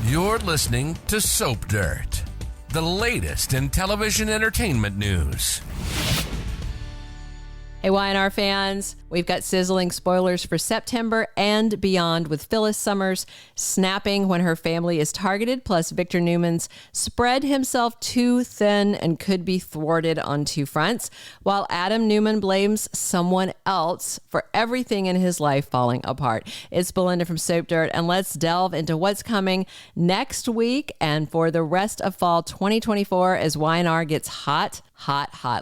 You're listening to Soap Dirt, the latest in television entertainment news. Hey, Y&R fans, we've got sizzling spoilers for September and beyond with Phyllis Summers snapping when her family is targeted, plus Victor Newman's spread himself too thin and could be thwarted on two fronts, while Adam Newman blames someone else for everything in his life falling apart. It's Belinda from Soap Dirt, and let's delve into what's coming next week and for the rest of fall 2024 as Y&R gets hot.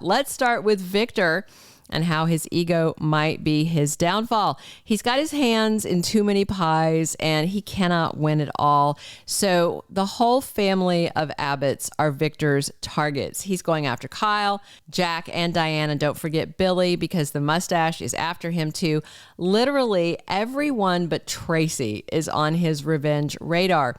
Let's start with Victor and how his ego might be his downfall. He's got his hands in too many pies and he cannot win it all. So the whole family of Abbotts are Victor's targets. He's going after Kyle, Jack, and Diane, and don't forget Billy because the mustache is after him too. Literally everyone but Tracy is on his revenge radar.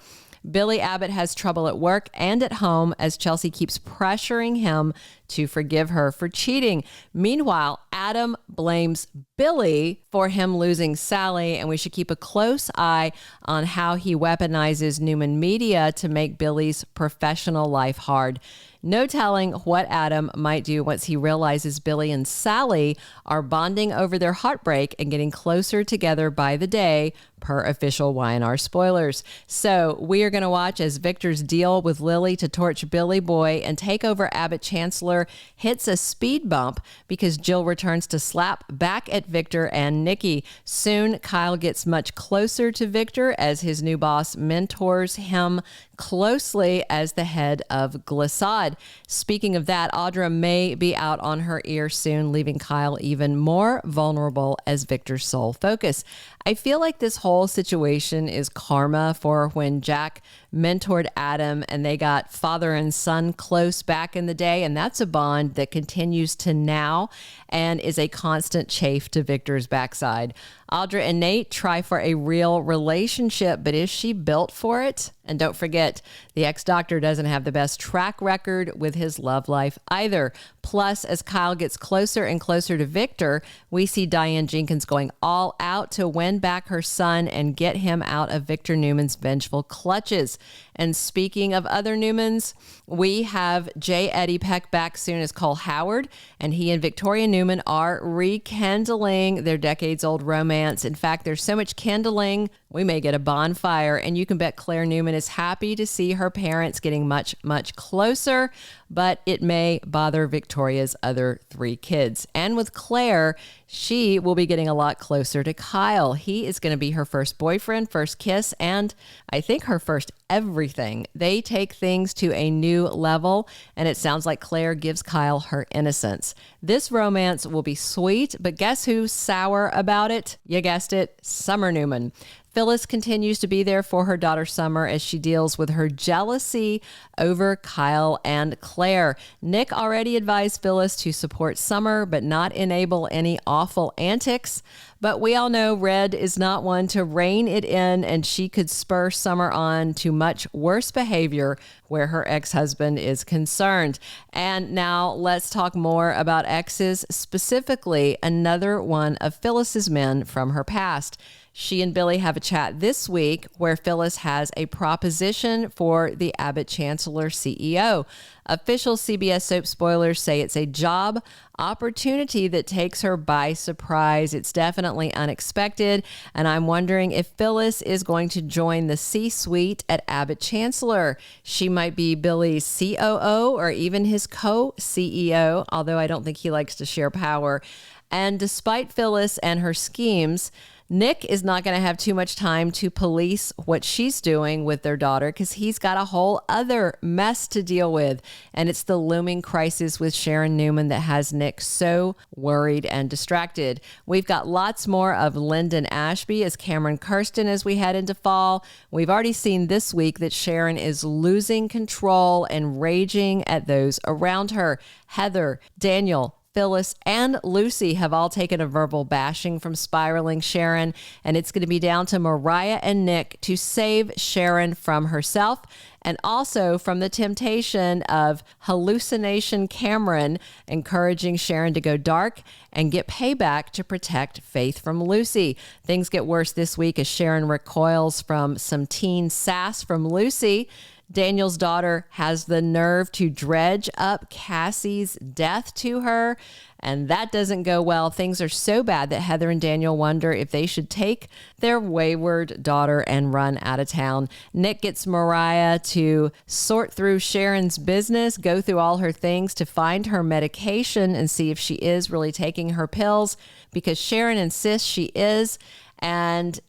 Billy Abbott has trouble at work and at home as Chelsea keeps pressuring him to forgive her for cheating. Meanwhile, Adam blames Billy for him losing Sally, and we should keep a close eye on how he weaponizes Newman media to make Billy's professional life hard. No telling what Adam might do once he realizes Billy and Sally are bonding over their heartbreak and getting closer together by the day, per official Y&R spoilers. So we are going to watch as Victor's deal with Lily to torch Billy Boy and take over Abbott Chancellor hits a speed bump because Jill returns to slap back at Victor and Nikki. Soon, Kyle gets much closer to Victor as his new boss mentors him closely as the head of Glissade. Speaking of that, Audra may be out on her ear soon, leaving Kyle even more vulnerable as Victor's sole focus. I feel like this whole situation is karma for when Jack mentored Adam and they got father and son close back in the day, and that's a bond that continues to now and is a constant chafe to Victor's backside. Audra and Nate try for a real relationship, but is she built for it? And don't forget, the ex-doctor doesn't have the best track record with his love life either. Plus, as Kyle gets closer and closer to Victor, we see Diane Jenkins going all out to win back her son and get him out of Victor Newman's vengeful clutches. And speaking of other Newmans, we have J. Eddie Peck back soon as Cole Howard, and he and Victoria Newman are rekindling their decades-old romance. In fact, there's so much kindling, we may get a bonfire, and you can bet Claire Newman is happy to see her parents getting much, much closer, but it may bother Victoria's other three kids. And with Claire, she will be getting a lot closer to Kyle. He is going to be her first boyfriend, first kiss, and I think her first everything. They take things to a new level, and it sounds like Claire gives Kyle her innocence. This romance will be sweet, but guess who's sour about it? You guessed it, Summer Newman. Phyllis continues to be there for her daughter Summer as she deals with her jealousy over Kyle and Claire. Nick already advised Phyllis to support Summer, but not enable any awful antics. But we all know Red is not one to rein it in, and she could spur Summer on to much worse behavior where her ex-husband is concerned. And now let's talk more about exes, specifically another one of Phyllis's men from her past. She and Billy have a chat this week where Phyllis has a proposition for the Abbott Chancellor CEO. Official CBS soap spoilers say it's a job opportunity that takes her by surprise. It's definitely unexpected, and I'm wondering if Phyllis is going to join the C-suite at Abbott Chancellor. She might be Billy's COO or even his co-CEO, although I don't think he likes to share power. And despite Phyllis and her schemes, Nick is not going to have too much time to police what she's doing with their daughter because he's got a whole other mess to deal with. And it's the looming crisis with Sharon Newman that has Nick so worried and distracted. We've got lots more of Lyndon Ashby as Camryn Kirsten as we head into fall. We've already seen this week that Sharon is losing control and raging at those around her. Heather, Daniel, Phyllis, and Lucy have all taken a verbal bashing from spiraling Sharon, and it's going to be down to Mariah and Nick to save Sharon from herself and also from the temptation of hallucination Camryn encouraging Sharon to go dark and get payback to protect Faith from Lucy. Things get worse this week as Sharon recoils from some teen sass from Lucy. Daniel's daughter has the nerve to dredge up Cassie's death to her, and that doesn't go well. Things are so bad that Heather and Daniel wonder if they should take their wayward daughter and run out of town. Nick gets Mariah to sort through Sharon's business, go through all her things to find her medication and see if she is really taking her pills, because Sharon insists she is. And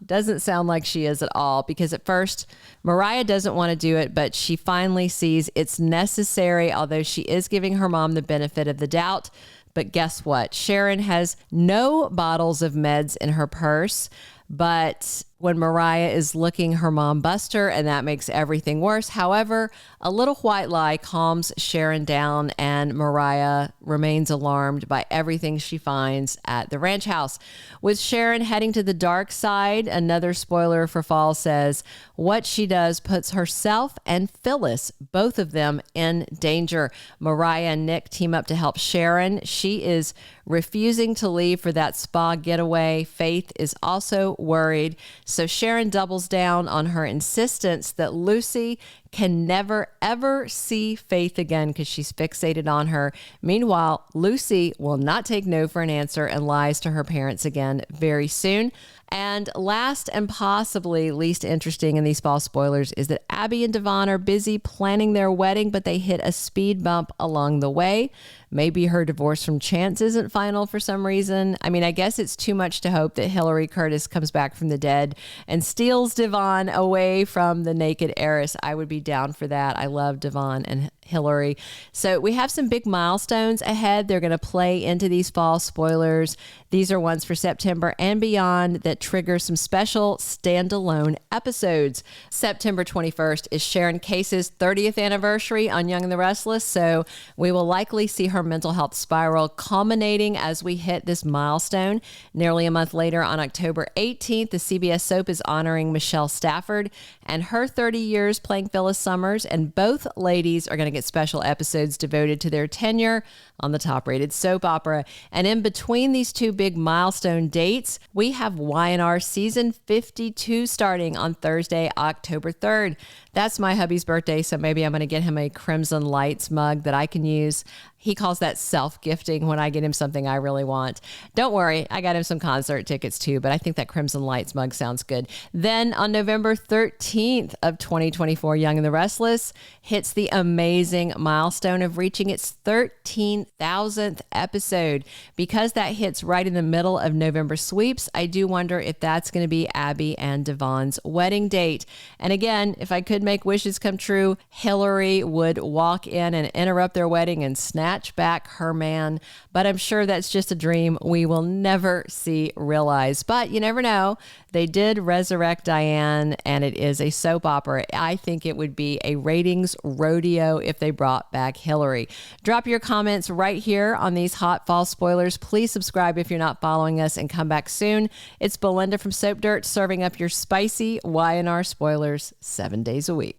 doesn't sound like she is at all, because at first Mariah doesn't want to do it, but she finally sees it's necessary, although she is giving her mom the benefit of the doubt. But guess what? Sharon has no bottles of meds in her purse, but when Mariah is looking, her mom busts her, and that makes everything worse. However, a little white lie calms Sharon down, and Mariah remains alarmed by everything she finds at the ranch house. With Sharon heading to the dark side, another spoiler for fall says what she does puts herself and Phyllis, both of them, in danger. Mariah and Nick team up to help Sharon. She is refusing to leave for that spa getaway. Faith is also worried. So Sharon doubles down on her insistence that Lucy can never, ever see Faith again because she's fixated on her. Meanwhile, Lucy will not take no for an answer and lies to her parents again very soon. And last and possibly least interesting in these fall spoilers is that Abby and Devon are busy planning their wedding, but they hit a speed bump along the way. Maybe her divorce from Chance isn't final for some reason. I mean, I guess it's too much to hope that Hillary Curtis comes back from the dead and steals Devon away from the naked heiress. I would be down for that. I love Devon and Hillary. So we have some big milestones ahead. They're going to play into these fall spoilers. These are ones for September and beyond that trigger some special standalone episodes. September 21st is Sharon Case's 30th anniversary on Young and the Restless, so we will likely see her mental health spiral culminating as we hit this milestone. Nearly a month later, on October 18th, the CBS soap is honoring Michelle Stafford and her 30 years playing Phyllis Summers, and both ladies are going to get special episodes devoted to their tenure on the top-rated soap opera. And in between these two big milestone dates, we have Y&R season 52 starting on Thursday, October 3rd. That's my hubby's birthday, so maybe I'm going to get him a Crimson Lights mug that I can use. He calls that self-gifting when I get him something I really want. Don't worry, I got him some concert tickets too, but I think that Crimson Lights mug sounds good. Then on November 13th of 2024, Young and the Restless hits the amazing milestone of reaching its 13,000th episode. Because that hits right in the middle of November sweeps, I do wonder if that's going to be Abby and Devon's wedding date. And again, if I could make wishes come true, Hillary would walk in and interrupt their wedding and snatch back her man. But I'm sure that's just a dream we will never see realized. But you never know. They did resurrect Diane, and it is a soap opera. I think it would be a ratings rodeo if they brought back Hillary. Drop your comments right here on these hot fall spoilers. Please subscribe if you're not following us, and come back soon. It's Belinda from Soap Dirt serving up your spicy Y&R spoilers 7 days a week.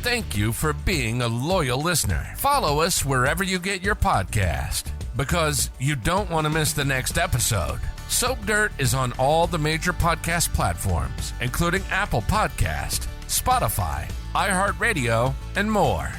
Thank you for being a loyal listener. Follow us wherever you get your podcast, because you don't want to miss the next episode. Soap Dirt is on all the major podcast platforms, including Apple Podcast, Spotify, iHeartRadio, and more.